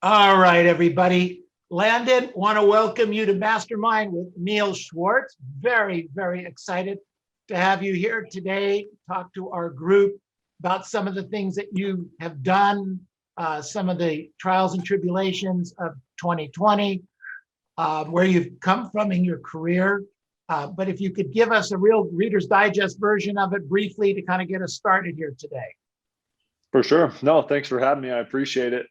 All right, everybody. Landon, want to welcome you to Mastermind with Neil Schwartz. Very, very excited to have you here today. Talk to our group about some of the things that you have done, some of the trials and tribulations of 2020, where you've come from in your career. But if you could give us a real Reader's Digest version of it briefly to kind of get us started here today. For sure. No, thanks for having me. I appreciate it.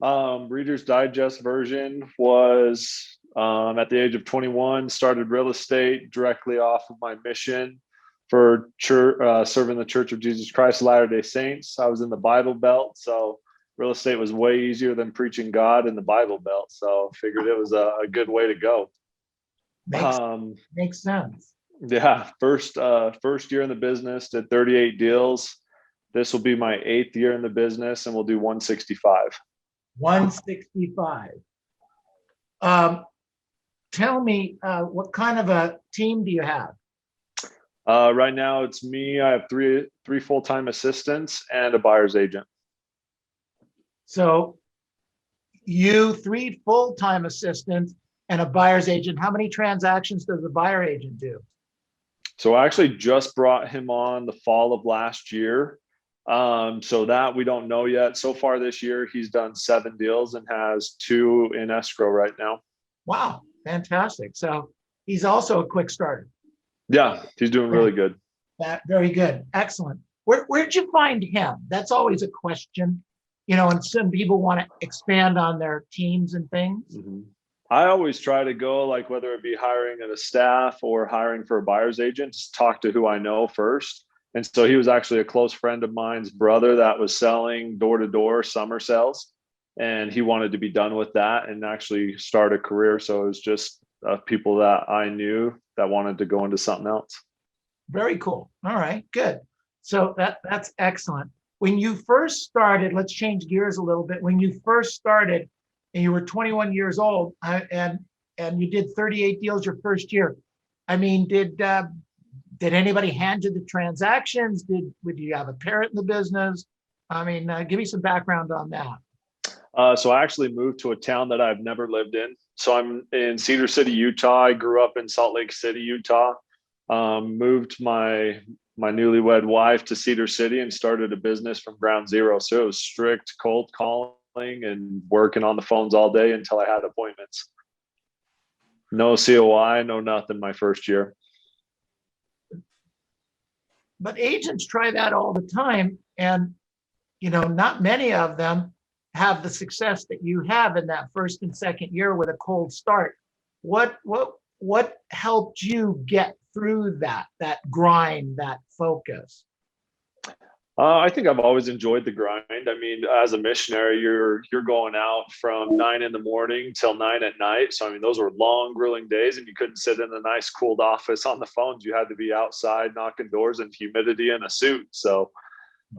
Reader's Digest version was at the age of 21, started real estate directly off of my mission for church, serving the Church of Jesus Christ of Latter-day Saints. I was in the Bible Belt, so real estate was way easier than preaching God in the Bible Belt. So figured it was a good way to go. Makes sense. Yeah, first year in the business, did 38 deals. This will be my 8th year in the business, and we'll do 165. 165. Tell me, what kind of a team do you have? Right now, it's me. I have three full-time assistants and a buyer's agent. So you 3 full-time assistants and a buyer's agent. How many transactions does the buyer agent do? So I actually just brought him on the fall of last year. So that we don't know yet. So far this year, he's done 7 deals and has 2 in escrow right now. Wow, fantastic. So he's also a quick starter. Yeah, he's doing really good. Very good. Excellent. Where'd you find him? That's always a question, and some people want to expand on their teams and things. Mm-hmm. I always try to go, like, whether it be hiring a staff or hiring for a buyer's agent, just talk to who I know first. And so he was actually a close friend of mine's brother that was selling door-to-door summer sales. And he wanted to be done with that and actually start a career. So it was just people that I knew that wanted to go into something else. Very cool. All right, good. So that's excellent. When you first started, let's change gears a little bit. When you first started and you were 21 years old and you did 38 deals your first year, I mean, did anybody hand you the transactions? Would you have a parent in the business? I mean, give me some background on that. So I actually moved to a town that I've never lived in. So I'm in Cedar City, Utah. I grew up in Salt Lake City, Utah. Moved my newlywed wife to Cedar City and started a business from ground zero. So it was strict cold calling and working on the phones all day until I had appointments. No COI, no nothing my first year. But agents try that all the time. And, not many of them have the success that you have in that first and second year with a cold start. What helped you get through that grind, that focus? I think I've always enjoyed the grind. I mean, as a missionary, you're going out from 9 a.m. till 9 p.m. So, I mean, those were long, grueling days, and you couldn't sit in a nice, cooled office on the phones. You had to be outside knocking doors in humidity in a suit. So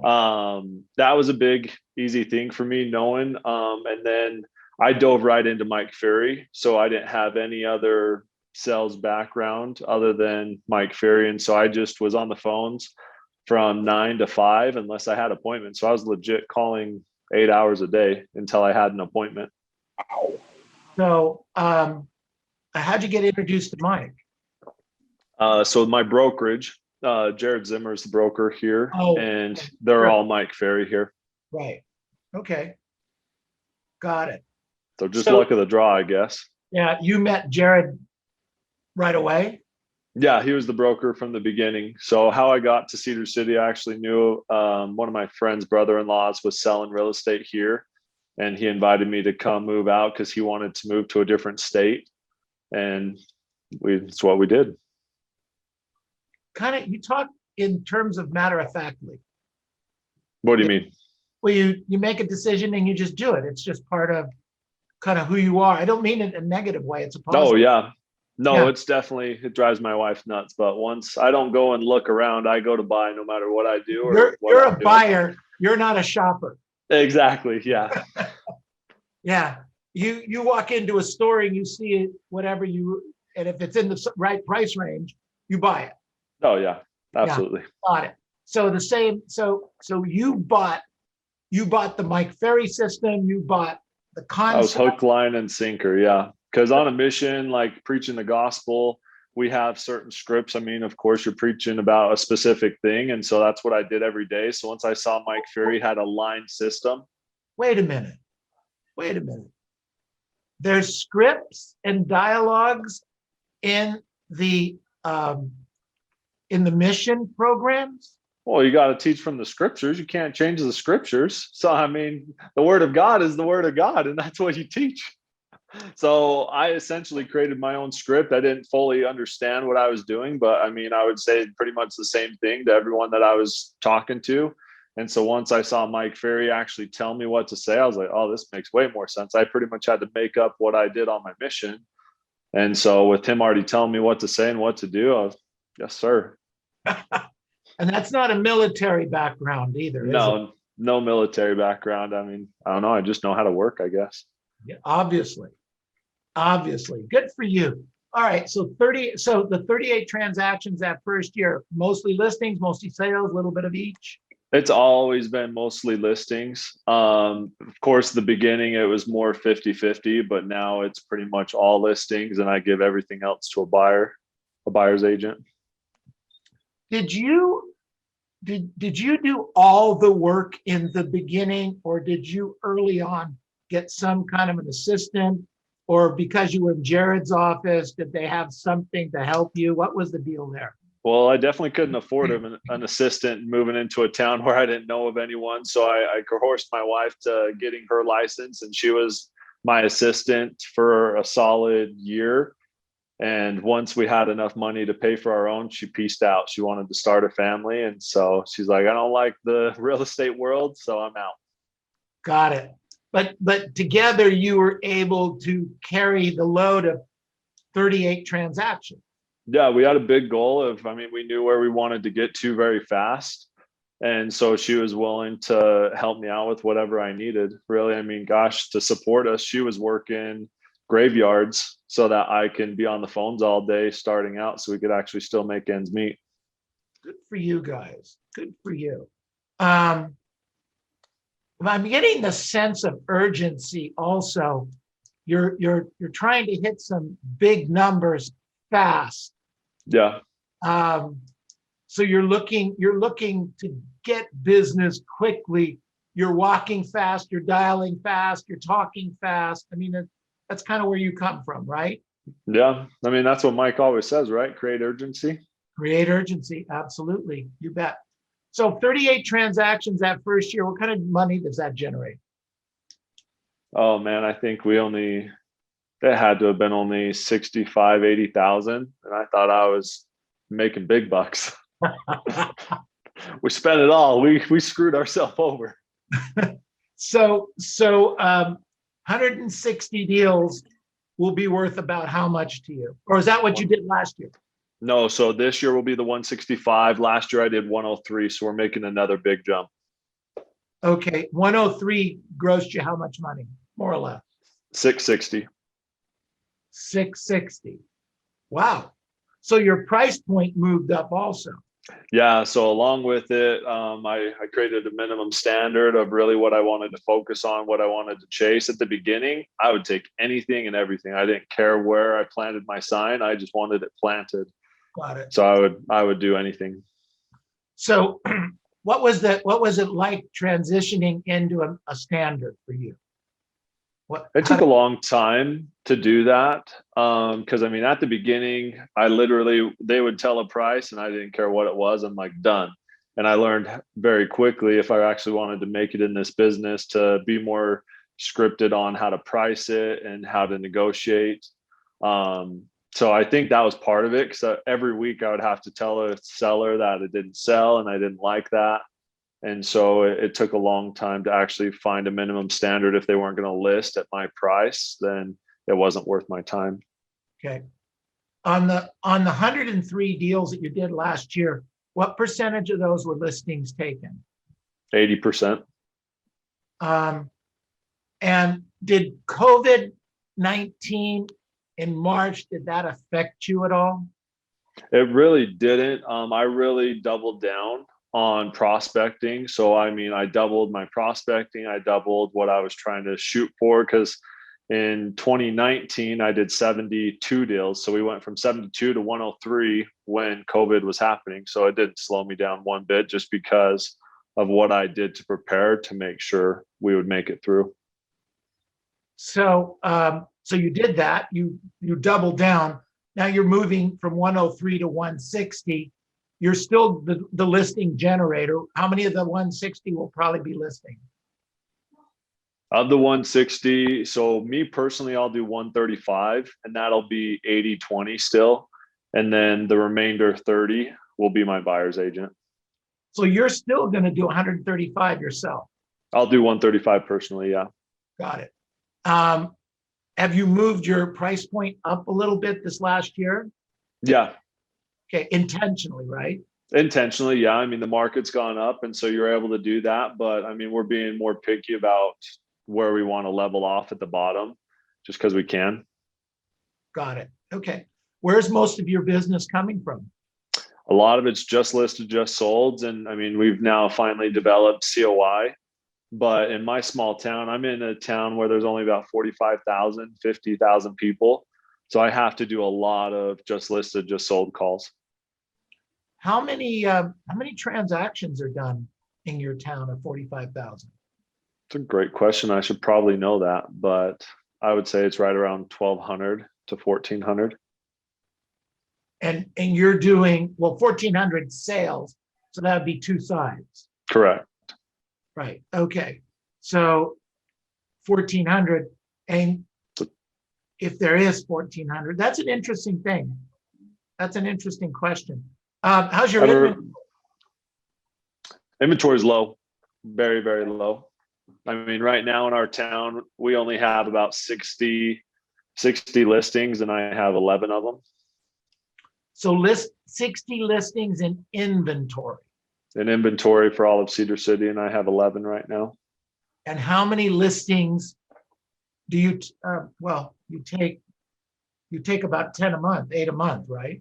that was a big, easy thing for me knowing. And then I dove right into Mike Ferry. So I didn't have any other sales background other than Mike Ferry. And so I just was on the phones from 9 to 5 unless I had appointments. So I was legit calling 8 hours a day until I had an appointment. So how'd you get introduced to Mike? So my brokerage, Jared Zimmer is the broker here, and they're all Mike Ferry here. Right. Okay. Got it. So just luck of the draw, I guess. Yeah. You met Jared right away? Yeah, he was the broker from the beginning. So how I got to Cedar City, I actually knew one of my friend's brother-in-laws was selling real estate here, and he invited me to come move out because he wanted to move to a different state, and it's what we did. You talk in terms of matter-of-factly. What do you mean? Well, you make a decision and you just do it. It's just part of kind of who you are. I don't mean it in a negative way. It's a positive. Oh, yeah. No, It's definitely, it drives my wife nuts. But once I don't go and look around, I go to buy no matter what I do. You're a buyer. You're not a shopper. Exactly. Yeah. Yeah. You walk into a store and you see it, and if it's in the right price range, you buy it. Oh yeah, absolutely. Yeah, got it. So the same. So you bought the Mike Ferry system. You bought the I was concept. hook, line, and sinker. Yeah. Because on a mission, like preaching the gospel, we have certain scripts. I mean, of course, you're preaching about a specific thing. And so that's what I did every day. So once I saw Mike Fury had a line system. Wait a minute. Wait a minute. There's scripts and dialogues in the mission programs. Well, you got to teach from the scriptures. You can't change the scriptures. So, I mean, the word of God is the word of God, and that's what you teach. So I essentially created my own script. I didn't fully understand what I was doing, but I mean, I would say pretty much the same thing to everyone that I was talking to. And so once I saw Mike Ferry actually tell me what to say, I was like, oh, this makes way more sense. I pretty much had to make up what I did on my mission. And so with him already telling me what to say and what to do, I was, yes, sir. And that's not a military background either, is it? No military background. I mean, I don't know. I just know how to work, I guess. Yeah, obviously. Good for you. All right. So the 38 transactions that first year, mostly listings, mostly sales, a little bit of each. It's always been mostly listings. Of course, the beginning, it was more 50-50, but now it's pretty much all listings, and I give everything else to a buyer's agent. Did you do all the work in the beginning, or did you early on get some kind of an assistant, or because you were in Jared's office, did they have something to help you? What was the deal there? Well, I definitely couldn't afford an assistant moving into a town where I didn't know of anyone. So I coerced my wife to getting her license, and she was my assistant for a solid year. And once we had enough money to pay for our own, she pieced out. She wanted to start a family. And so she's like, I don't like the real estate world, so I'm out. Got it. But together you were able to carry the load of 38 transactions. Yeah, we had a big goal of, I mean, we knew where we wanted to get to very fast. And so she was willing to help me out with whatever I needed. Really, I mean, gosh, to support us, she was working graveyards so that I can be on the phones all day starting out so we could actually still make ends meet. Good for you guys. Good for you. I'm getting the sense of urgency also. You're trying to hit some big numbers fast. Yeah. So you're looking to get business quickly. You're walking fast, you're dialing fast, you're talking fast. I mean, that's kind of where you come from, right? Yeah. I mean, that's what Mike always says, right? Create urgency. Create urgency. Absolutely. You bet. So 38 transactions that first year, what kind of money does that generate? Oh man, I think that had to have been only 65, 80,000. And I thought I was making big bucks. We spent it all. We screwed ourselves over. So 160 deals will be worth about how much to you? Or is that what you did last year? No, so this year will be the 165. Last year I did 103, so we're making another big jump. Okay, 103 grossed you how much money, more or less? 660. 660. Wow. So your price point moved up also. Yeah, so along with it, I created a minimum standard of really what I wanted to focus on, what I wanted to chase. At the beginning, I would take anything and everything. I didn't care where I planted my sign. I just wanted it planted. Got it. So I would do anything. So what was it like transitioning into a standard for you? It took a long time to do that. Because I mean, at the beginning, they would tell a price and I didn't care what it was. I'm like, done. And I learned very quickly, if I actually wanted to make it in this business, to be more scripted on how to price it and how to negotiate. So I think that was part of it, because every week I would have to tell a seller that it didn't sell and I didn't like that. And so it took a long time to actually find a minimum standard. If they weren't going to list at my price, then it wasn't worth my time. Okay. On the 103 deals that you did last year, what percentage of those were listings taken? 80%. And did COVID-19 in March, did that affect you at all? It really didn't. I really doubled down on prospecting. So, I mean, I doubled my prospecting. I doubled what I was trying to shoot for, because in 2019, I did 72 deals. So we went from 72 to 103 when COVID was happening. So it didn't slow me down one bit, just because of what I did to prepare to make sure we would make it through. So, so you did that, you doubled down. Now you're moving from 103 to 160. You're still the listing generator. How many of the 160 will probably be listing? Of the 160, so me personally, I'll do 135, and that'll be 80-20 still. And then the remainder 30 will be my buyer's agent. So you're still going to do 135 yourself? I'll do 135 personally, yeah. Got it. Have you moved your price point up a little bit this last year? Yeah. Okay, intentionally, right? Intentionally, yeah. I mean, the market's gone up, and so you're able to do that. But I mean, we're being more picky about where we want to level off at the bottom, just because we can. Got it. Okay. Where's most of your business coming from? A lot of it's just listed, just sold. And I mean, we've now finally developed COI. But in my small town, I'm in a town where there's only about 45,000, 50,000 people. So I have to do a lot of just listed, just sold calls. How many transactions are done in your town of 45,000? It's a great question. I should probably know that, but I would say it's right around 1,200 to 1,400. And you're doing, well, 1,400 sales, so that would be two sides. Correct. Right. Okay. So 1,400, and if there is 1,400, that's an interesting thing. That's an interesting question. How's your inventory? Inventory is low, very, very low. I mean, right now in our town, we only have about 60 listings, and I have 11 of them. So list 60 listings in inventory. In inventory for all of Cedar City, and I have 11 right now. And how many listings do you, you take about 10 a month, 8 a month, right?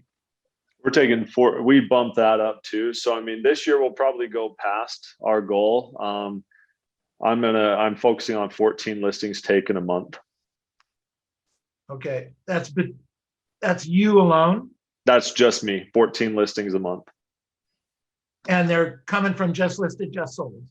We're taking 4, we bumped that up too. So, I mean, this year we'll probably go past our goal. I'm focusing on 14 listings taken a month. Okay, that's you alone? That's just me, 14 listings a month. And they're coming from just listed, just sold.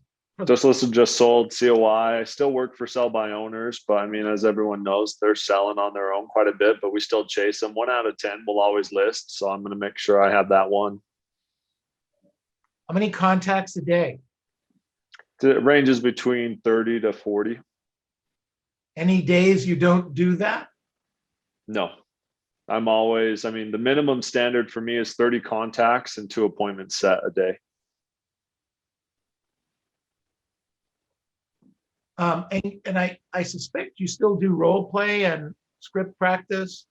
Just listed, just sold, COI. I still work for sell by owners, but I mean, as everyone knows, they're selling on their own quite a bit, but we still chase them. 1 out of 10 will always list. So I'm going to make sure I have that one. How many contacts a day? It ranges between 30 to 40. Any days you don't do that? No, I'm always, I mean, the minimum standard for me is 30 contacts and 2 appointments set a day. And I suspect you still do role play and script practice.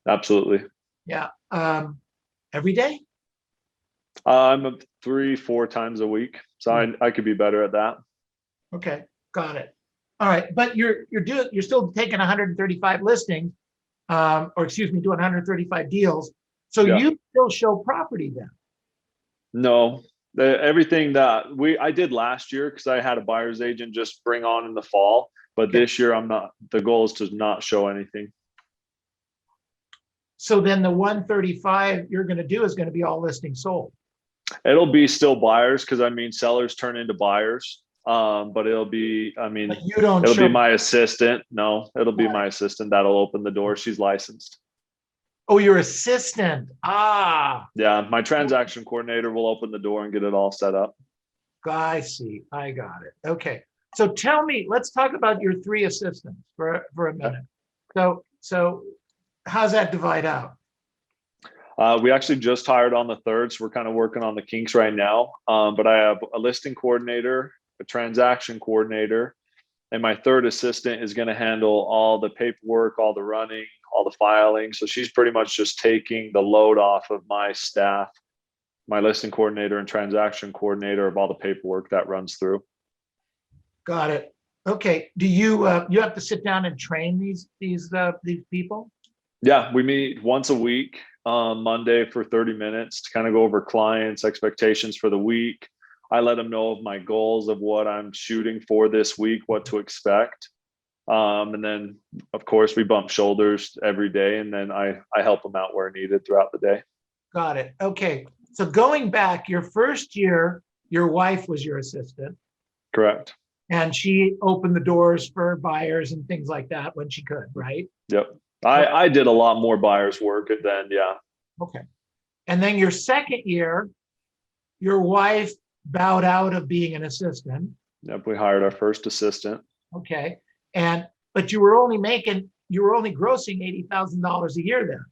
Absolutely. Yeah. Every day? I'm 3-4 times a week. So I could be better at that. Okay, got it. All right, but you're still taking 135 listings, or excuse me, doing 135 deals. So Yeah. you still show property then? No, everything that I did last year, because I had a buyer's agent just bring on in the fall, but Okay. This year I'm not. The goal is to not show anything. So then the 135 you're going to do is going to be all listings sold. It'll be still buyers, because I mean, sellers turn into buyers. But it'll be, I mean, But you don't it'll show. be my assistant. No, it'll be my assistant that'll open the door. She's licensed. Oh, your assistant. Ah, Yeah, my transaction coordinator will open the door and get it all set up. I see. I got it. Okay. So tell me, let's talk about your 3 assistants for a minute. So how's that divide out? We actually just hired on the 3rd, so we're kind of working on the kinks right now. But I have a listing coordinator, a transaction coordinator, and my 3rd assistant is going to handle all the paperwork, all the running, all the filing. So she's pretty much just taking the load off of my staff, my listing coordinator and transaction coordinator, of all the paperwork that runs through. Got it. Okay. Do you you have to sit down and train these people? Yeah, we meet once a week on Monday for 30 minutes to kind of go over clients' expectations for the week. I let them know of my goals of what I'm shooting for this week, what to expect. And then of course we bump shoulders every day, and then I help them out where needed throughout the day. Got it. Okay. So going back, your first year, your wife was your assistant. Correct. And she opened the doors for buyers and things like that when she could, right? Yep. I did a lot more buyers work then. Yeah. Okay. And then your second year, your wife bowed out of being an assistant. Yep. We hired our first assistant. Okay. But you were only grossing $80,000 a year then.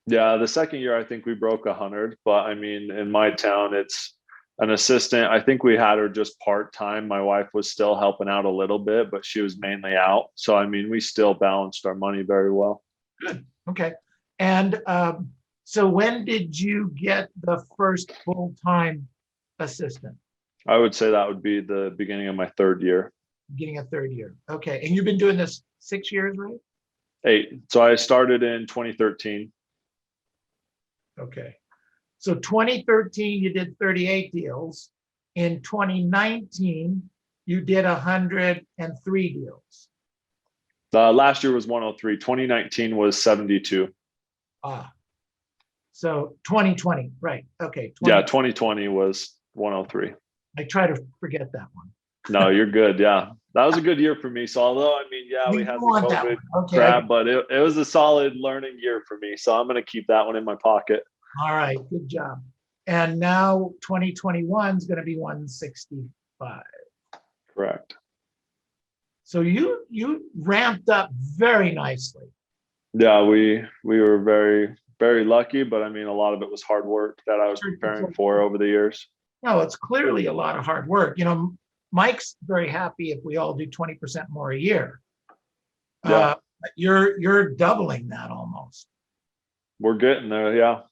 Yeah. The second year, I think we broke 100, but I mean, in my town, it's an assistant. I think we had her just part-time. My wife was still helping out a little bit, but she was mainly out. So, I mean, we still balanced our money very well. Good. Okay. And so when did you get the first full-time assistant? I would say that would be the beginning of my third year. Beginning of third year. Okay. And you've been doing this 6 years, right? 8. So I started in 2013. Okay. So 2013, you did 38 deals. In 2019, you did 103 deals. Last year was 103. 2019 was 72. So 2020, right. Okay. 2020 was 103. I try to forget that one. No, you're good. Yeah. That was a good year for me. So although, I mean, yeah, we had the COVID crap, but it was a solid learning year for me. So I'm going to keep that one in my pocket. All right. Good job. And now 2021 is going to be 165. Correct. So you ramped up very nicely. Yeah, we were very, very lucky, but I mean, a lot of it was hard work that I was preparing for over the years. No, it's clearly a lot of hard work. Mike's very happy if we all do 20% more a year. Yeah. You're doubling that almost. We're getting there. Yeah.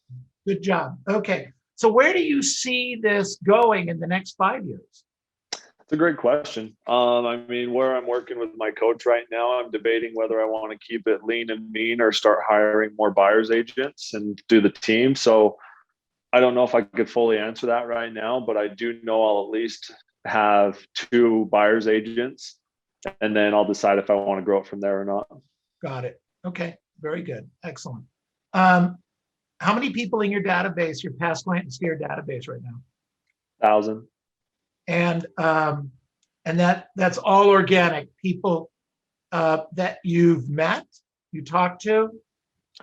Good job. Okay. So where do you see this going in the next 5 years? It's a great question. I mean, where I'm working with my coach right now, I'm debating whether I want to keep it lean and mean or start hiring more buyer's agents and do the team. So I don't know if I could fully answer that right now, but I do know I'll at least have 2 buyer's agents, and then I'll decide if I want to grow it from there or not. Got it. Okay. Very good. Excellent. How many people in your database, your past client and sphere database right now? 1,000. And that's all organic people that you've met, you talked to?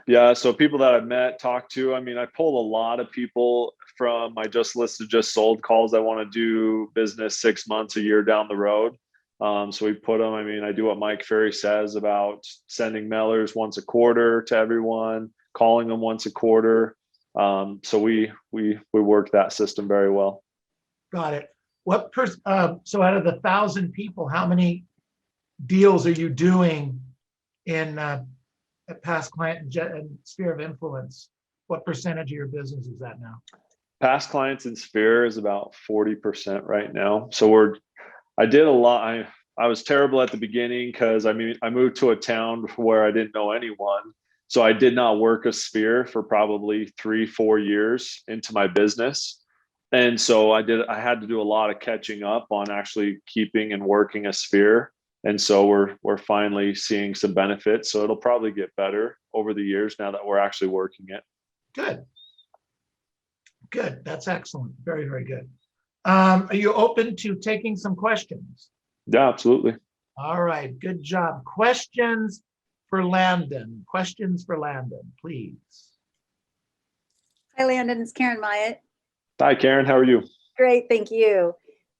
Yeah, so people that I've met, talked to. I mean, I pull a lot of people from my just listed, just sold calls that want to do business 6 months, a year down the road. So we put them. I mean, I do what Mike Ferry says about sending mailers once a quarter to everyone, calling them once a quarter. So we work that system very well. Got it. So out of the 1,000 people, how many deals are you doing in a past client and sphere of influence? What percentage of your business is that now? Past clients and sphere is about 40% right now. So I did a lot. I was terrible at the beginning because I moved to a town where I didn't know anyone. So I did not work a sphere for probably 3-4 years into my business. And so I had to do a lot of catching up on actually keeping and working a sphere. And so we're finally seeing some benefits. So it'll probably get better over the years now that we're actually working it. Good. That's excellent. Very, very good. Are you open to taking some questions? Yeah, absolutely. All right. Good job. Questions for Landon. Please. Hi, Landon. It's Karen Myatt. Hi, Karen. How are you? Great. Thank you.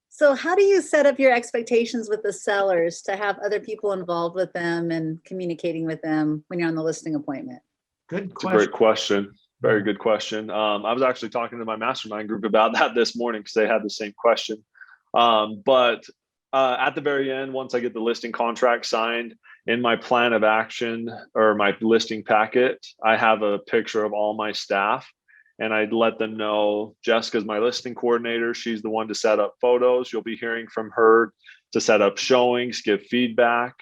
So how do you set up your expectations with the sellers to have other people involved with them and communicating with them when you're on the listing appointment? Good question. It's a great question. Very good question. I was actually talking to my mastermind group about that this morning because they had the same question. But at the very end, once I get the listing contract signed, in my plan of action or my listing packet, I have a picture of all my staff. And I'd let them know Jessica's my listing coordinator. She's the one to set up photos. You'll be hearing from her to set up showings, give feedback.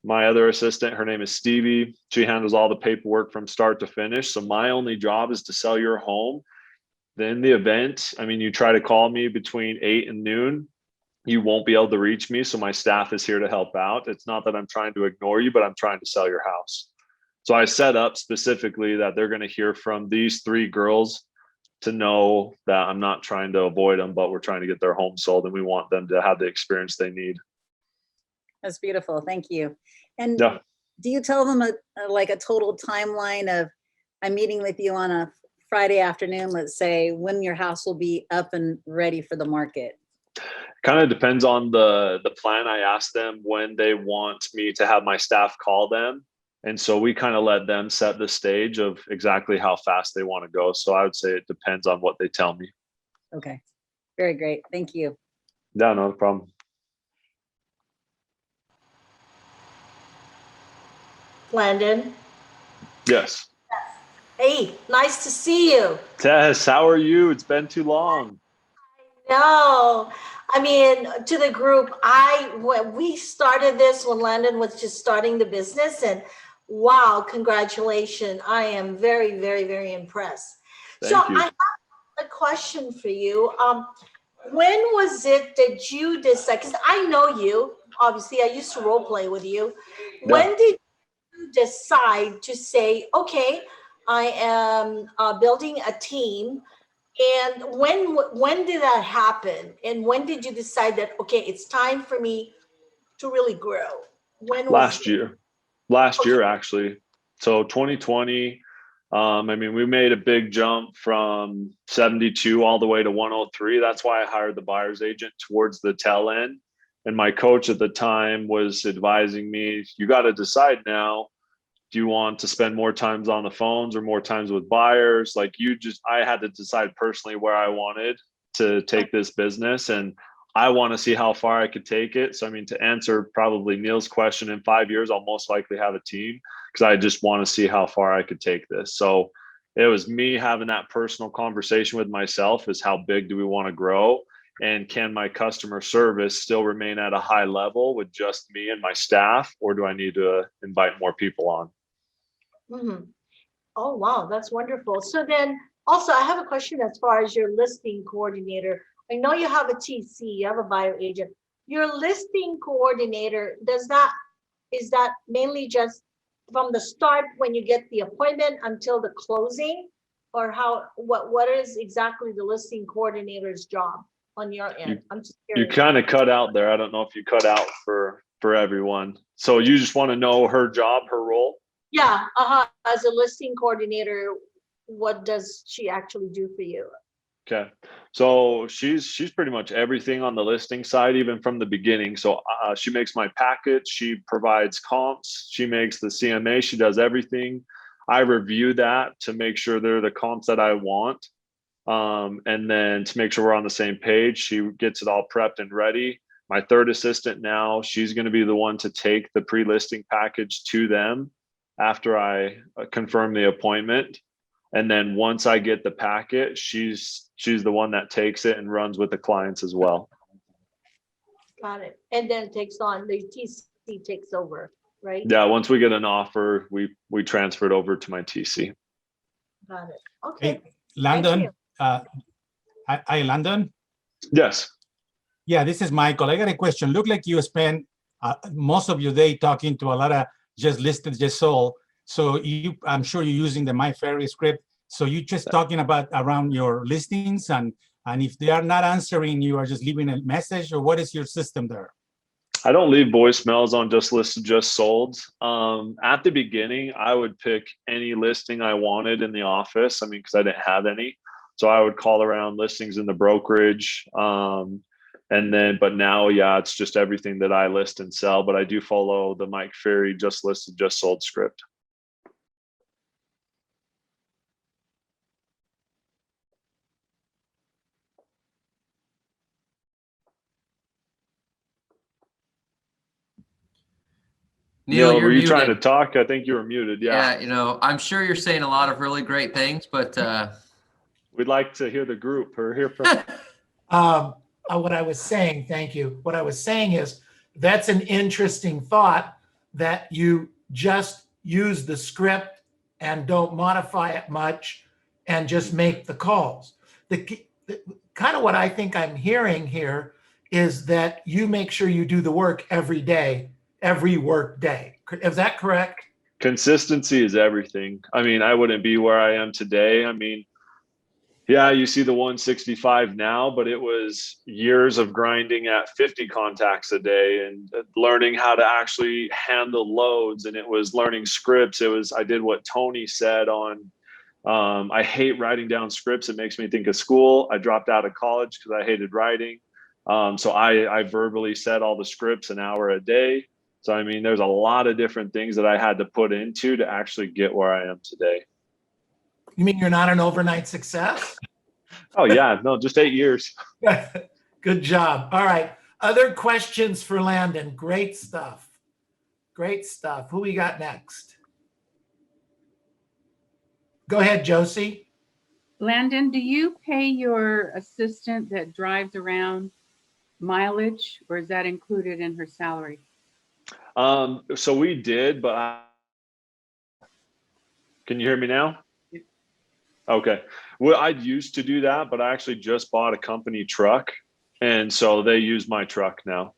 My other assistant, her name is Stevie. She handles all the paperwork from start to finish. So my only job is to sell your home. then the event, I mean, you try to call me between 8 and noon, you won't be able to reach me. So my staff is here to help out. It's not that I'm trying to ignore you, but I'm trying to sell your house. So I set up specifically that they're going to hear from these 3 girls to know that I'm not trying to avoid them, but we're trying to get their home sold and we want them to have the experience they need. That's beautiful. Thank you. And Yeah. do you tell them like a total timeline of, I'm meeting with you on a Friday afternoon, let's say, when your house will be up and ready for the market? Kind of depends on the plan. I ask them when they want me to have my staff call them. And so we kind of let them set the stage of exactly how fast they want to go. So I would say it depends on what they tell me. Okay. Very great. Thank you. Yeah, no problem. Landon. Yes. Hey, nice to see you. Tess, how are you? It's been too long. No, I mean, to the group, when we started this, when Landon was just starting the business, and wow, congratulations. I am very, very, very impressed. Thank So you. I have a question for you. When was it that you decided, because I know you, obviously, I used to role play with you. When did you decide to say, okay, I am building a team? And when did that happen? And when did you decide that, okay, it's time for me to really grow? When was it? Last Okay. year, actually. So 2020, I mean, we made a big jump from 72 all the way to 103. That's why I hired the buyer's agent towards the tail end. And my coach at the time was advising me, you got to decide now. Do you want to spend more times on the phones or more times with buyers? Like I had to decide personally where I wanted to take this business, and I want to see how far I could take it. So, I mean, to answer probably Neil's question, in 5 years, I'll most likely have a team because I just want to see how far I could take this. So it was me having that personal conversation with myself is how big do we want to grow? And can my customer service still remain at a high level with just me and my staff, or do I need to invite more people on? Mhm. Oh, wow, that's wonderful. So then also I have a question as far as your listing coordinator. I know you have a TC, you have a buyer agent. Your listing coordinator, is that mainly just from the start when you get the appointment until the closing? Or what is exactly the listing coordinator's job on your end? I'm just You curious. kind of cut out there. I don't know if you cut out for everyone. So you just want to know her job, her role? Yeah, as a listing coordinator, what does she actually do for you? Okay. So she's pretty much everything on the listing side, even from the beginning. So she makes my package, she provides comps, she makes the CMA, she does everything. I review that to make sure they're the comps that I want. And then to make sure we're on the same page, she gets it all prepped and ready. My third assistant now, she's going to be the one to take the pre-listing package to them after I confirm the appointment. And then once I get the packet, she's the one that takes it and runs with the clients as well. Got it. And then takes on, the TC takes over, right? Yeah, once we get an offer, we transfer it over to my TC. Got it. Okay. Hey, Landon. you. Hi, Landon. Yes. Yeah, this is Michael. I got a question. Look like you spend most of your day talking to a lot of just listed, just sold. So I'm sure you're using the My Ferry script. So you're just talking about around your listings, and if they are not answering, you are just leaving a message, or what is your system there? I don't leave voicemails on just listed, just sold. At the beginning, I would pick any listing I wanted in the office. I mean, because I didn't have any. So I would call around listings in the brokerage. But now, yeah, it's just everything that I list and sell. But I do follow the Mike Ferry just listed, just sold script. Neil, were you trying to talk? I think you were muted. Yeah. Yeah, I'm sure you're saying a lot of really great things, but we'd like to hear the group or hear from. What I was saying, thank you. What I was saying is that's an interesting thought, that you just use the script and don't modify it much and just make the calls. kind of what I think I'm hearing here is that you make sure you do the work every day, every work day. Is that correct? Consistency is everything. I mean, I wouldn't be where I am today. I mean, yeah, you see the 165 now, but it was years of grinding at 50 contacts a day and learning how to actually handle loads. And it was learning scripts. I did what Tony said on, I hate writing down scripts. It makes me think of school. I dropped out of college because I hated writing. So I verbally said all the scripts an hour a day. So, I mean, there's a lot of different things that I had to put into to actually get where I am today. You mean you're not an overnight success? Oh yeah, no, just 8 years. Good job. All right. Other questions for Landon? Great stuff. Great stuff. Who we got next? Go ahead, Josie. Landon, do you pay your assistant that drives around mileage, or is that included in her salary? So we did, but can you hear me now? Okay. Well, I used to do that, but I actually just bought a company truck, and so they use my truck now.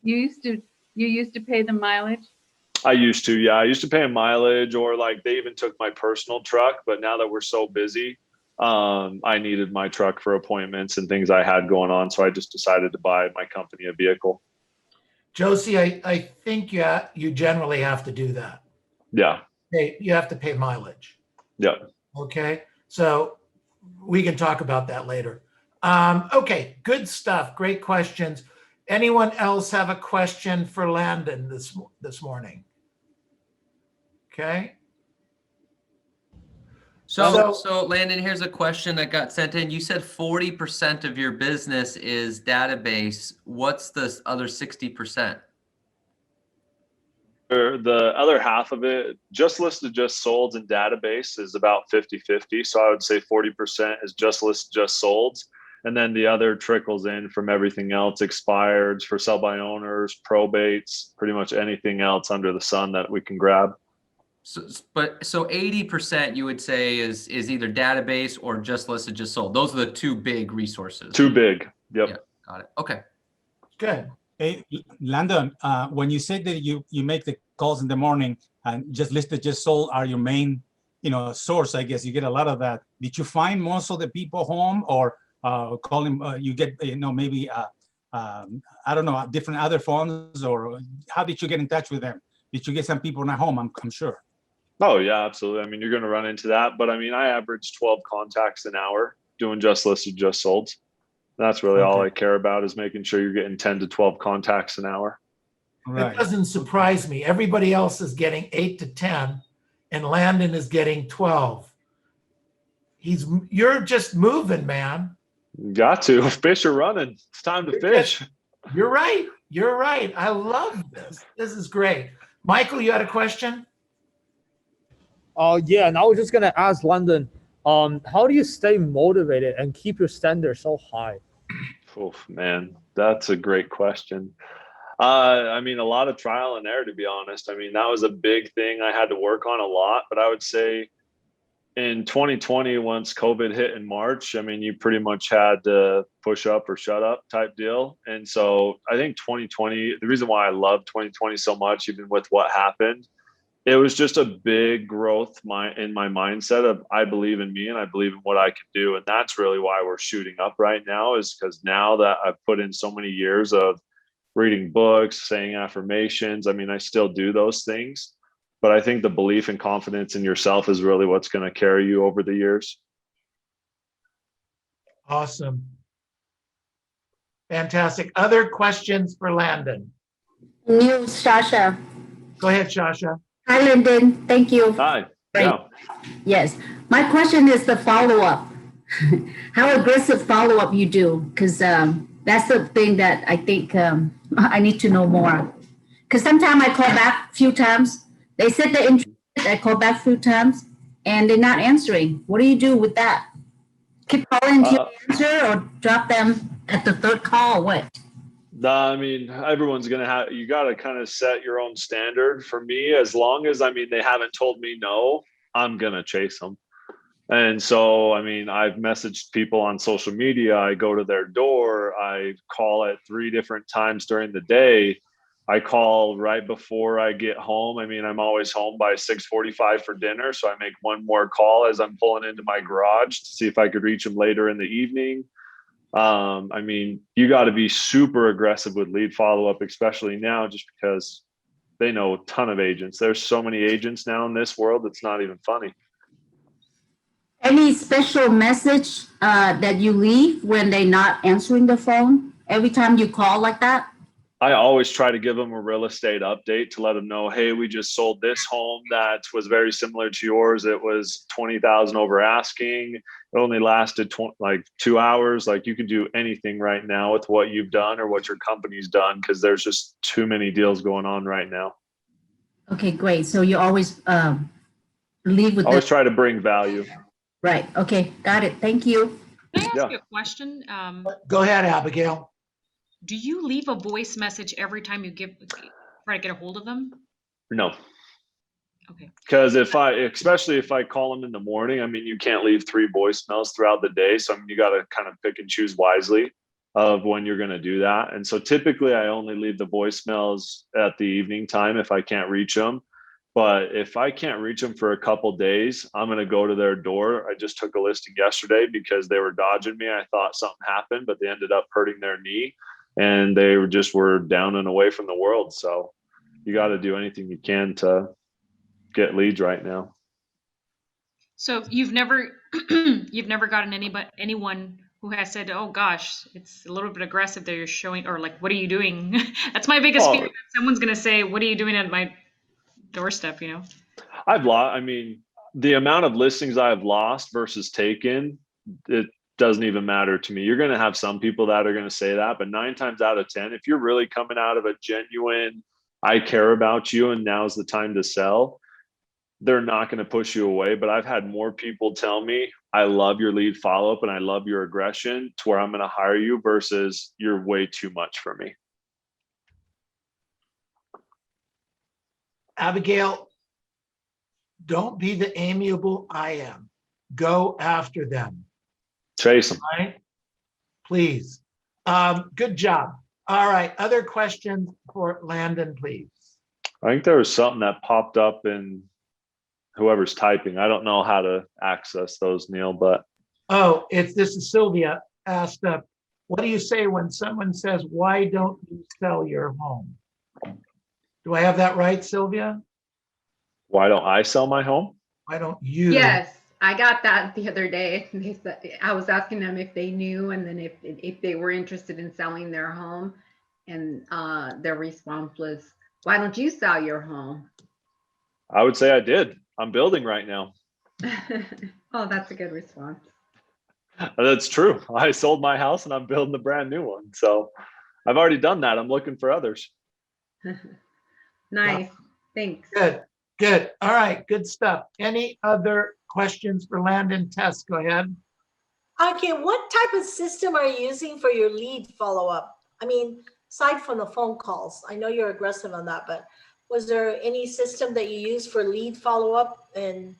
You used to pay the mileage? I used to, yeah. I used to pay a mileage, or like they even took my personal truck, but now that we're so busy, I needed my truck for appointments and things I had going on, so I just decided to buy my company a vehicle. Josie, I think you generally have to do that. Yeah. You have to pay mileage. Yeah. Okay, so we can talk about that later. Okay, good stuff. Great questions. Anyone else have a question for Landon this morning? Okay. So Landon, here's a question that got sent in. You said 40% of your business is database. What's the other 60%? The other half of it, just listed, just sold, and database is about 50-50. So I would say 40% is just listed, just sold. And then the other trickles in from everything else, expireds, for sell by owners, probates, pretty much anything else under the sun that we can grab. So 80% you would say is either database or just listed, just sold. Those are the two big resources. Too big. Yep. Yeah, got it. Okay. Good. Hey, Landon, when you said that you make the calls in the morning and just listed, just sold are your main, source, I guess you get a lot of that. Did you find most of the people home, or call them? You get, maybe I don't know, different other phones, or how did you get in touch with them? Did you get some people not home? I'm sure. Oh yeah, absolutely. I mean, you're going to run into that, but I mean, I average 12 contacts an hour doing just listed, just sold. That's really all I care about, is making sure you're getting 10 to 12 contacts an hour. That doesn't surprise me. Everybody else is getting 8 to 10, and Landon is getting 12. You're just moving, man. Got to. Fish are running. It's time to fish. You're right. You're right. I love this. This is great. Michael, you had a question? Yeah, and I was just gonna ask Landon, how do you stay motivated and keep your standards so high? Oh man, that's a great question. I mean, a lot of trial and error, to be honest. I mean, that was a big thing I had to work on a lot, but I would say in 2020, once COVID hit in March, I mean, you pretty much had to push up or shut up type deal. And so I think 2020, the reason why I love 2020 so much, even with what happened, it was just a big growth in my mindset of, I believe in me and I believe in what I can do. And that's really why we're shooting up right now, is because now that I've put in so many years of reading books, saying affirmations, I mean, I still do those things, but I think the belief and confidence in yourself is really what's going to carry you over the years. Awesome. Fantastic. Other questions for Landon? New Sasha. Go ahead, Shasha. Hi, Landon. Thank you. Hi. Great. Yeah. Yes. My question is the follow-up. How aggressive follow-up you do? Because that's the thing that I think I need to know more. Because sometimes I call back a few times. They said they're interested. I call back a few times, and they're not answering. What do you do with that? Keep calling until you answer, or drop them at the third call, or what? I mean, everyone's going to have, you got to kind of set your own standard. For me, as long as, I mean, they haven't told me no, I'm going to chase them. And so, I mean, I've messaged people on social media. I go to their door. I call at 3 different times during the day. I call right before I get home. I mean, I'm always home by 6:45 for dinner. So I make one more call as I'm pulling into my garage to see if I could reach them later in the evening. I mean, you got to be super aggressive with lead follow-up, especially now, just because they know a ton of agents. There's so many agents now in this world. It's not even funny. Any special message that you leave when they're not answering the phone every time you call like that? I always try to give them a real estate update to let them know, hey, we just sold this home that was very similar to yours. It was 20,000 over asking. It only lasted like 2 hours. Like, you can do anything right now with what you've done or what your company's done, because there's just too many deals going on right now. Okay, great. So you always leave with Always the, try to bring value. right. Okay, got it. Thank you. Can I ask Yeah. you a question? Go ahead, Abigail. Do you leave a voice message every time you try to get a hold of them? No. Okay. Because especially if I call them in the morning, I mean, you can't leave 3 voicemails throughout the day. So I mean, you got to kind of pick and choose wisely of when you're going to do that. And so typically I only leave the voicemails at the evening time if I can't reach them. But if I can't reach them for a couple days, I'm going to go to their door. I just took a listing yesterday because they were dodging me. I thought something happened, but they ended up hurting their knee, and they were down and away from the world. So you got to do anything you can to get leads right now. So you've never gotten anyone who has said, "Oh gosh, it's a little bit aggressive that you're showing," or like, "What are you doing?" That's my biggest fear. That someone's gonna say, "What are you doing at my doorstep?" You know. I mean, the amount of listings I've lost versus taken, it doesn't even matter to me. You're going to have some people that are going to say that, but 9 times out of 10, if you're really coming out of a genuine, I care about you and now's the time to sell, they're not going to push you away. But I've had more people tell me, I love your lead follow-up and I love your aggression, to where I'm going to hire you, versus you're way too much for me. Abigail, don't be the amiable I am. Go after them. Chase them. Right? Please. Good job. All right. Other questions for Landon, please. I think there was something that popped up in whoever's typing. I don't know how to access those, Neil, but. Oh, this is Sylvia asked, what do you say when someone says, why don't you sell your home? Do I have that right, Sylvia? Why don't I sell my home? Why don't you? Yes, I got that the other day. They said, I was asking them if they knew, and then if they were interested in selling their home, and their response was, "Why don't you sell your home?" I would say I did. I'm building right now. Oh, that's a good response. That's true. I sold my house and I'm building a brand new one. So I've already done that. I'm looking for others. Nice. Thanks. Good. All right. Good stuff. Any other questions for Landon? Tess, go ahead. Okay, what type of system are you using for your lead follow-up? I mean, aside from the phone calls, I know you're aggressive on that, but was there any system that you use for lead follow-up and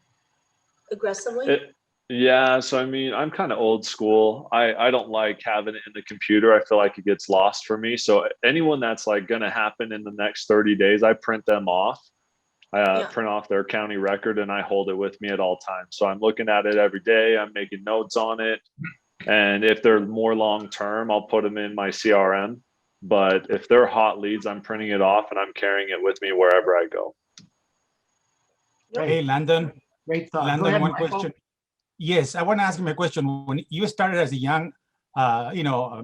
aggressively? Yeah. So, I mean, I'm kind of old school. I don't like having it in the computer. I feel like it gets lost for me. So anyone that's like going to happen in the next 30 days, I print them off. I print off their county record and I hold it with me at all times. So I'm looking at it every day. I'm making notes on it. And if they're more long-term, I'll put them in my CRM. But if they're hot leads, I'm printing it off and I'm carrying it with me wherever I go. Hey, Landon. Great thought. Go Landon, ahead, one Michael. question. Yes, I want to ask him a question. When you started as a young,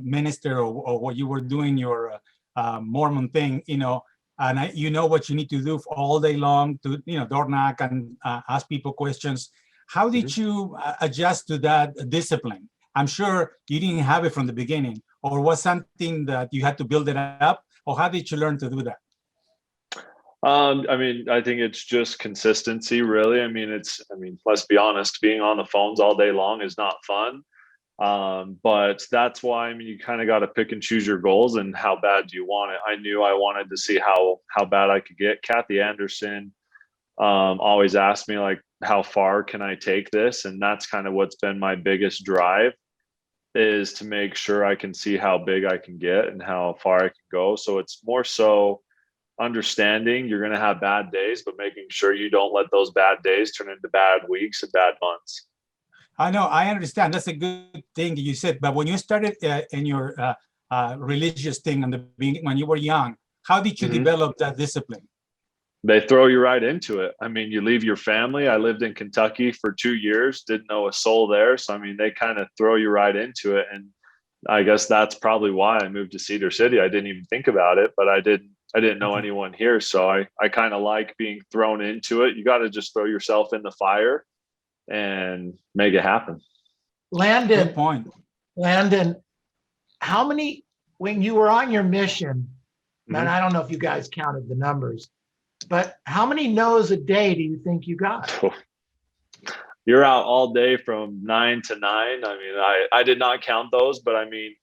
minister, or what you were doing your Mormon thing, and you know what you need to do all day long to, door knock and ask people questions. How did you adjust to that discipline? I'm sure you didn't have it from the beginning, or was something that you had to build it up, or how did you learn to do that? I mean, I think it's just consistency, really. I mean, let's be honest, being on the phones all day long is not fun. But that's why, I mean, you kind of got to pick and choose your goals and how bad do you want it. I knew I wanted to see how bad I could get. Kathy Anderson always ask me like, how far can I take this? And that's kind of what's been my biggest drive, is to make sure I can see how big I can get and how far I can go. So it's more so understanding you're going to have bad days, but making sure you don't let those bad days turn into bad weeks and bad months. I know, I understand. That's a good thing you said. But when you started in your religious thing in the beginning, when you were young, how did you develop that discipline? They throw you right into it. I mean, you leave your family. I lived in Kentucky for 2 years, didn't know a soul there. So, I mean, they kind of throw you right into it. And I guess that's probably why I moved to Cedar City. I didn't even think about it, but I didn't know anyone here. So I kind of like being thrown into it. You got to just throw yourself in the fire and make it happen. Landon, Good point. Landon, how many, when you were on your mission, and I don't know if you guys counted the numbers, but how many no's a day do you think you got? You're out all day from 9 to 9. I mean, I did not count those, but I mean,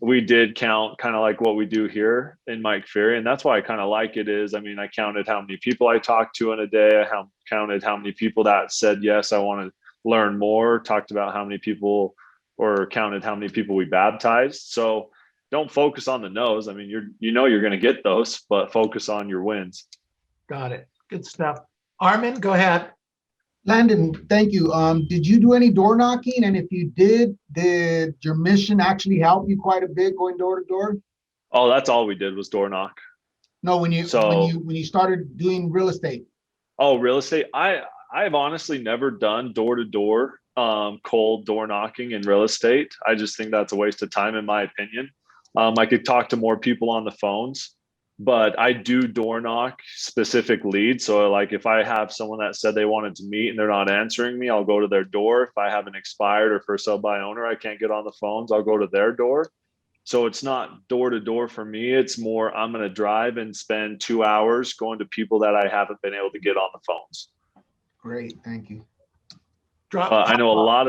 we did count kind of like what we do here in Mike Ferry. And that's why I kind of like it is, I mean, I counted how many people I talked to in a day. I counted how many people that said, yes, I want to learn more, talked about how many people, or counted how many people we baptized. So don't focus on the no's. I mean, you're going to get those, but focus on your wins. Got it. Good stuff. Armin, go ahead. Landon, thank you. Did you do any door knocking? And if you did your mission actually help you quite a bit going door to door? Oh, that's all we did was door knock. No, when you started doing real estate. Oh, real estate. I've honestly never done door to door cold door knocking in real estate. I just think that's a waste of time, in my opinion. I could talk to more people on the phones, but I do door knock specific leads. So like if I have someone that said they wanted to meet and they're not answering me, I'll go to their door. If I have an expired or for sale by owner, I can't get on the phones, I'll go to their door. So it's not door to door for me. It's more, I'm going to drive and spend 2 hours going to people that I haven't been able to get on the phones. Great. Thank you. I know a lot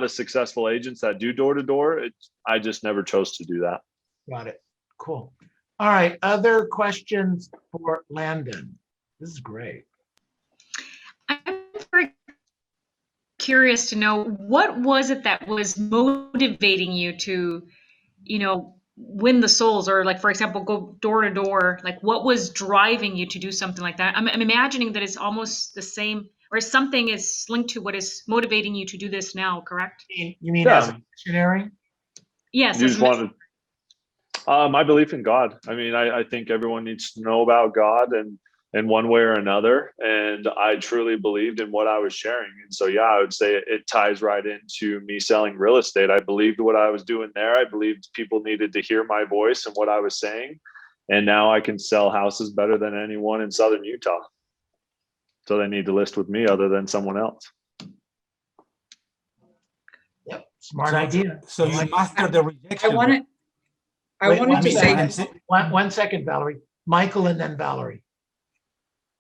of successful agents that do door to door. I just never chose to do that. Got it. Cool. All right. Other questions for Landon? This is great. I'm very curious to know, what was it that was motivating you to, win the souls, or like, for example, go door to door? Like, what was driving you to do something like that? I'm imagining that it's almost the same, or something is linked to what is motivating you to do this now, correct? You mean as a missionary? Yes. You just wanted, my belief in God. I mean, I think everyone needs to know about God and in one way or another. And I truly believed in what I was sharing. And so, yeah, I would say it ties right into me selling real estate. I believed what I was doing there. I believed people needed to hear my voice and what I was saying. And now I can sell houses better than anyone in Southern Utah. So they need to list with me other than someone else. Yep. Smart idea. So you master the rejection. I wanted to say one second, Valerie. Michael and then Valerie.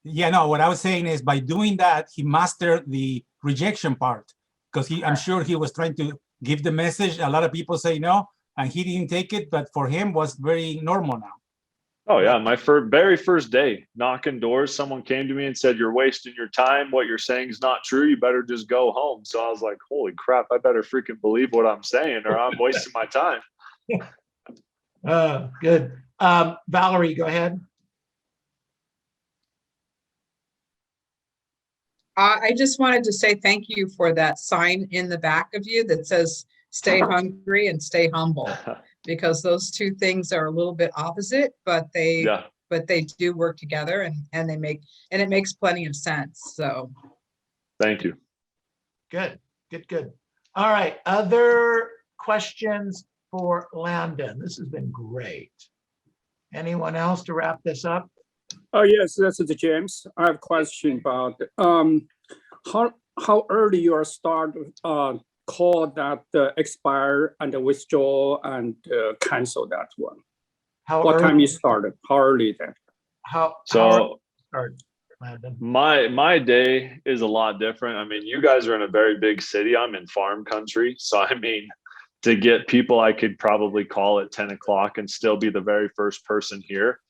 Yeah, no, what I was saying is by doing that, he mastered the rejection part, because I'm sure he was trying to give the message. A lot of people say no, and he didn't take it, but for him was very normal now. Oh yeah, my very first day knocking doors, someone came to me and said, "You're wasting your time. What you're saying is not true. You better just go home." So I was like, "Holy crap! I better freaking believe what I'm saying, or I'm wasting my time." Good. Valerie, go ahead. I just wanted to say thank you for that sign in the back of you that says "Stay hungry and stay humble," because those two things are a little bit opposite, but they do work together, and it makes plenty of sense. So, thank you. Good. All right. Other questions for Landon? This has been great. Anyone else to wrap this up? Oh yes, this is James. I have a question about how early you start call that expire and withdraw and cancel that one. What time you started? How early then? My day is a lot different. I mean, you guys are in a very big city. I'm in farm country, so I mean, to get people, I could probably call at 10 o'clock and still be the very first person here.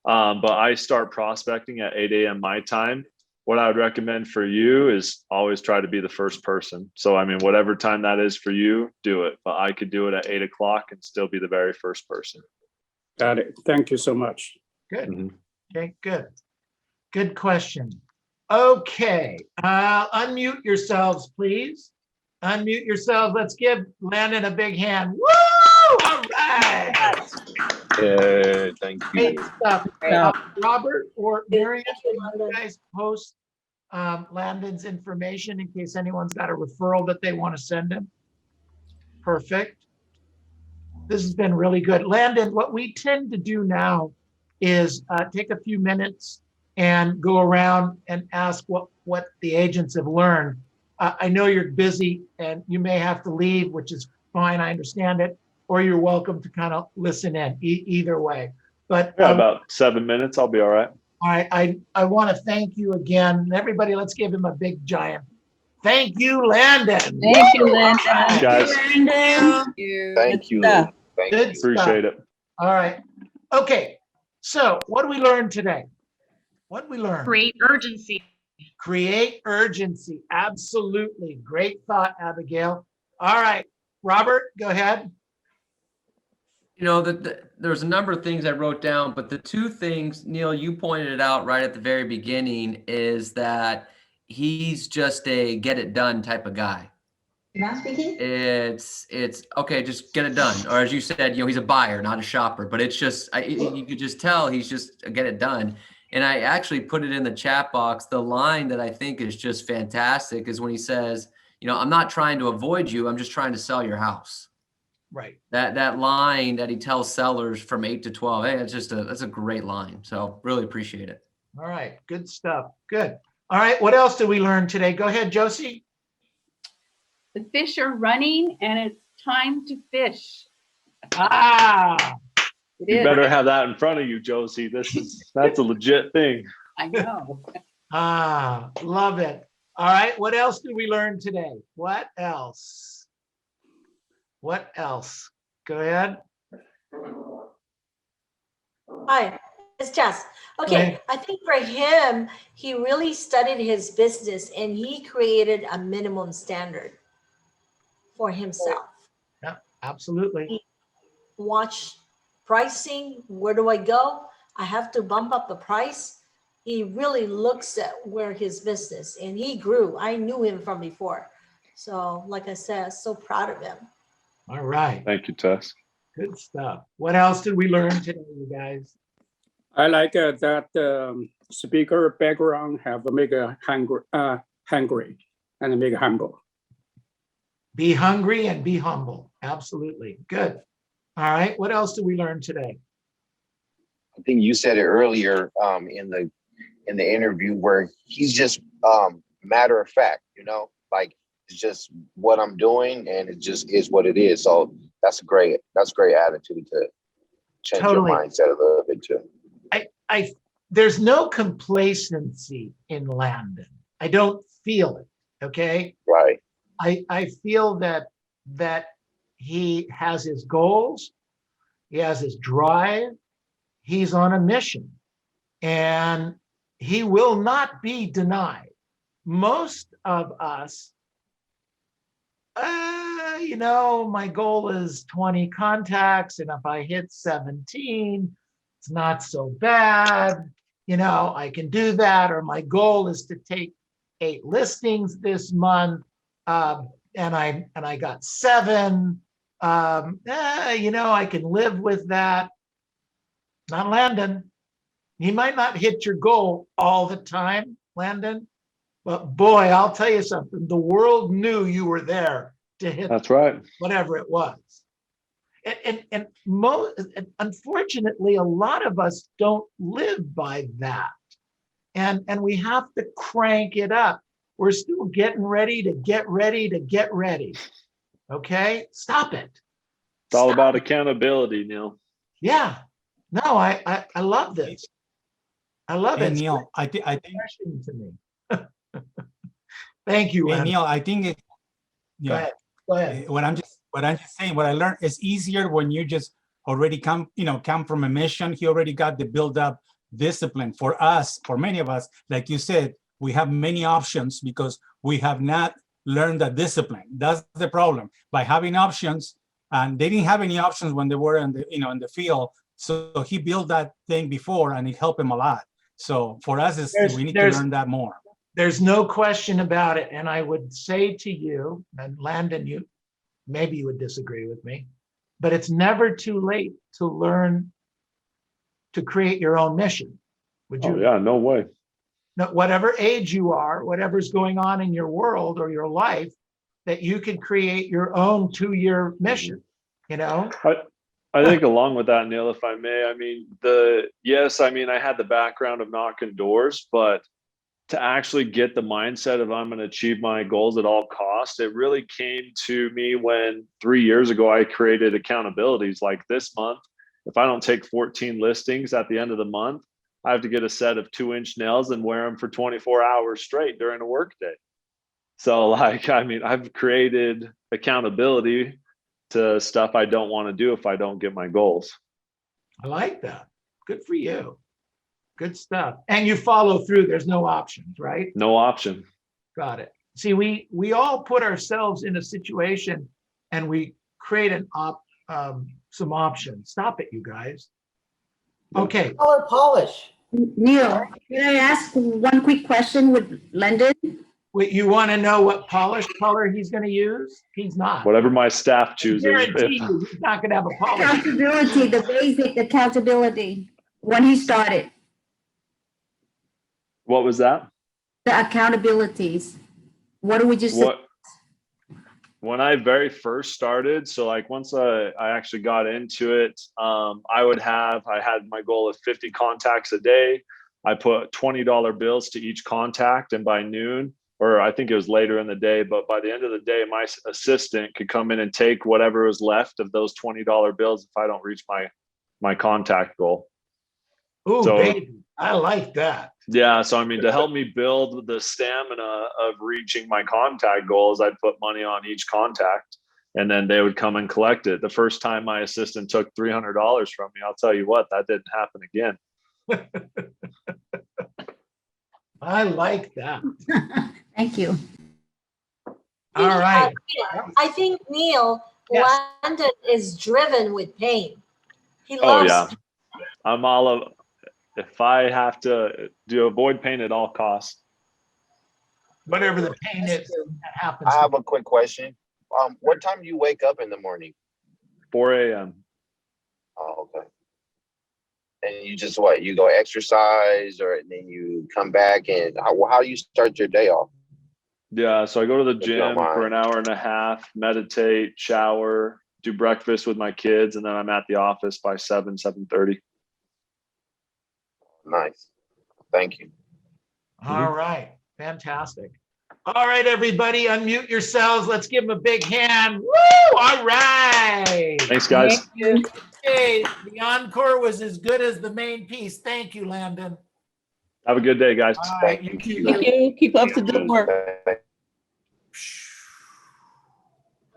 But I start prospecting at 8 a.m. my time. What I would recommend for you is always try to be the first person. So, I mean, whatever time that is for you, do it. But I could do it at 8 o'clock and still be the very first person. Got it. Thank you so much. Good. Mm-hmm. Okay, good. Good question. Okay, unmute yourselves, please. Unmute yourselves. Let's give Landon a big hand. Woo! All right. Yeah, thank you. Great stuff. Robert or Miriam, can you guys post Landon's information in case anyone's got a referral that they want to send him? Perfect. This has been really good. Landon, what we tend to do now is take a few minutes and go around and ask what the agents have learned. I know you're busy and you may have to leave, which is fine, I understand it, or you're welcome to kind of listen in, either way. But yeah, about 7 minutes, I'll be all right. I want to thank you again. Everybody, let's give him a big giant thank you, Landon. Thank you, Landon. Thanks, guys. Thank you. Good Appreciate it. All right. Okay. So what do we learn today? What did we learn? Create urgency. Create urgency. Absolutely. Great thought, Abigail. All right. Robert, go ahead. You know, there's a number of things I wrote down, but the two things, Neil, you pointed it out right at the very beginning, is that he's just a get it done type of guy. Not speaking? It's okay, just get it done. Or as you said, you know, he's a buyer, not a shopper, but it's just, you could just tell he's just a get it done. And I actually put it in the chat box. The line that I think is just fantastic is when he says, you know, I'm not trying to avoid you. I'm just trying to sell your house. Right. That line that he tells sellers from 8 to 12, hey, that's a great line. So really appreciate it. All right. Good stuff. Good. All right. What else did we learn today? Go ahead, Josie. The fish are running and it's time to fish. You better have that in front of you, Josie. That's a legit thing. I know. Love it. All right. What else did we learn today? What else? What else? Go ahead. Hi, it's Jess. Okay, I think for him, he really studied his business and he created a minimum standard for himself. Yeah, absolutely. He watched pricing. Where do I go? I have to bump up the price. He really looks at where his business, and he grew. I knew him from before. So like I said, so proud of him. All right. Thank you, Tess. Good stuff. What else did we learn today, you guys? I like that speaker background have a make a hungry and make humble. Be hungry and be humble. Absolutely. Good. All right. What else did we learn today? I think you said it earlier in the interview where he's just matter of fact, you know, like it's just what I'm doing and it just is what it is. So that's great attitude to change your mindset a little bit too. There's no complacency in Landon. I don't feel it. Okay. Right. I feel that he has his goals, he has his drive, he's on a mission, and he will not be denied. Most of us, you know, my goal is 20 contacts, and if I hit 17, it's not so bad. You know, I can do that, or my goal is to take 8 listings this month. And I got 7. You know, I can live with that. Not Landon. He might not hit your goal all the time, Landon, but boy, I'll tell you something. The world knew you were there to hit. That's right. Whatever it was. And unfortunately, a lot of us don't live by that. And we have to crank it up. We're still getting ready to get ready to get ready. Okay? Stop it. It's all about accountability, Neil. Yeah. No, I love this. I love it. Neil, I think to me. Thank you. Hey, Neil, I think it, yeah. Go ahead. What I'm just saying, what I learned is easier when you just already come from a mission. He already got the build up discipline. For us, for many of us, like you said, we have many options because we have not learned that discipline. That's the problem. By having options, and they didn't have any options when they were in the field. So he built that thing before, and it helped him a lot. So for us, we need to learn that more. There's no question about it. And I would say to you, and Landon, maybe you would disagree with me, but it's never too late to learn to create your own mission. Would you? Oh, yeah, no way. No, whatever age you are, whatever's going on in your world or your life, that you can create your own 2-year mission, I think along with that, Neil, if I may, I mean, I had the background of knocking doors, but to actually get the mindset of I'm going to achieve my goals at all costs, it really came to me when 3 years ago, I created accountabilities. Like this month, if I don't take 14 listings at the end of the month, I have to get a set of 2-inch nails and wear them for 24 hours straight during a workday. So I've created accountability to stuff I don't want to do if I don't get my goals. I like that. Good for you. Good stuff. And you follow through. There's no options, right? No option. Got it. See, we all put ourselves in a situation and we create some options. Stop it, you guys. Okay. Color polish. Neil, can I ask one quick question with Landon? Wait, you want to know what polish color he's going to use? He's not. Whatever my staff chooses. I guarantee you, he's not going to have a polish. Accountability, the basic accountability when he started. What was that? The accountabilities. What do we just say? When I very first started, so like once I actually got into it, I had my goal of 50 contacts a day. I put $20 bills to each contact, and by noon, or I think it was later in the day, but by the end of the day, my assistant could come in and take whatever was left of those $20 bills if I don't reach my contact goal. Ooh, so, baby, I like that. Yeah, so I mean, to help me build the stamina of reaching my contact goals, I'd put money on each contact, and then they would come and collect it. The first time my assistant took $300 from me, I'll tell you what, that didn't happen again. I like that. Thank you. All right. I think Neil, yes. Landon is driven with pain. He loves. Oh yeah, I'm all of. If I have to avoid pain at all costs. Whatever the pain is that happens. I have a quick question. What time do you wake up in the morning? 4 a.m. Oh, okay. And you just you go exercise, or then you come back, and how do you start your day off? Yeah, so I go to the gym for an hour and a half, meditate, shower, do breakfast with my kids, and then I'm at the office by 7:30. Nice. Thank you. All right. Fantastic. All right, everybody, unmute yourselves. Let's give them a big hand. Woo! All right. Thanks, guys. Thank you. Okay, the encore was as good as the main piece. Thank you, Landon. Have a good day, guys. All right, you too. Thank you. Keep up the good work.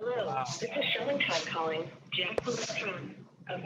Hello, this is Showing Time calling Jack Electron of